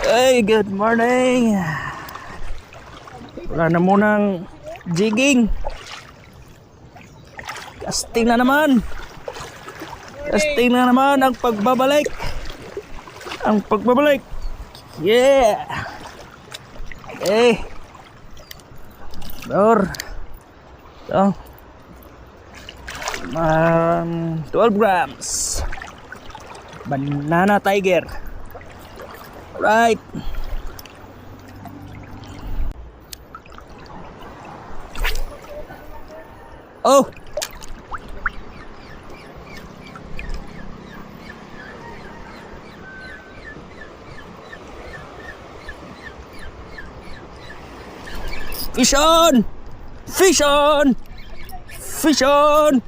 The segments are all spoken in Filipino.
Hey, good morning. Wala na munang jigging. Casting na naman. Casting na naman ang pagbabalik. Ang pagbabalik. Yeah. Okay. Dor. So. 12 grams. Banana tiger. Right. Oh. Fish on! Fish on! Fish on!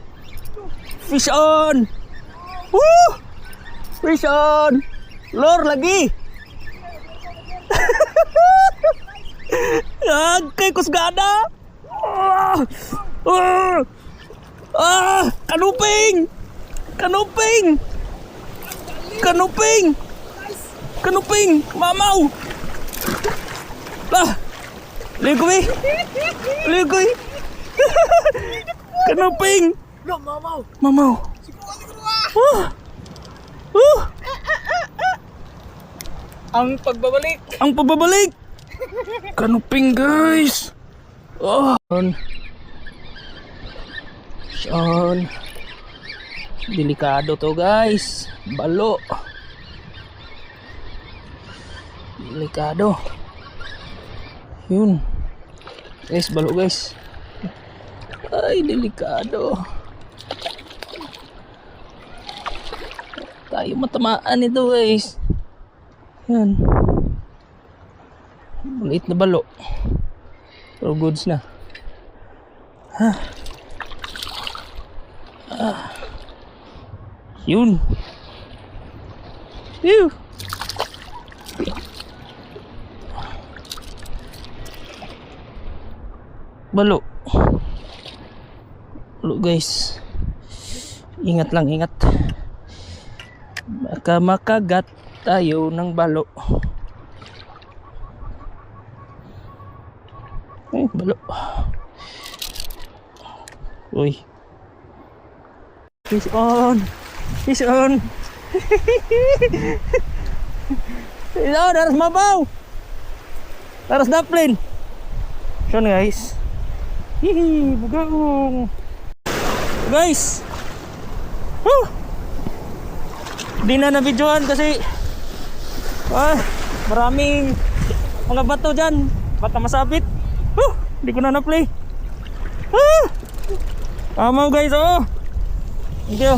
Fish on! Woo! Fish on! Lor lagi! Kay kusgada! Kanuping! Kanuping! Kanuping! Kanuping! Mamaw! Lah! Ligoy! Ligoy! Kanuping! Mamaw! Mamaw! Ang pagbabalik! Ang pagbabalik! Kanuping guys! Oh! Sean! Delikado to guys! Balo! Delikado! Yun! Guys, balo guys! Ay, delikado! Tayo matamaan ito guys! Yan. Maliit na balo. Pero goods na. Ha. Yun. Phew. Balo. Balo guys. Ingat lang, ingat. Baka makagat tayo ng balo. Balo. Uy. Fish on. Fish on. Fish on. Harus mabaw. Harus daplin. Yun guys. Hihi. Bugaong. Guys. Di na na-videoan kasi maraming mga bato dyan. Baka masapit. Di ko na na-play. Tama guys, oh. Thank you.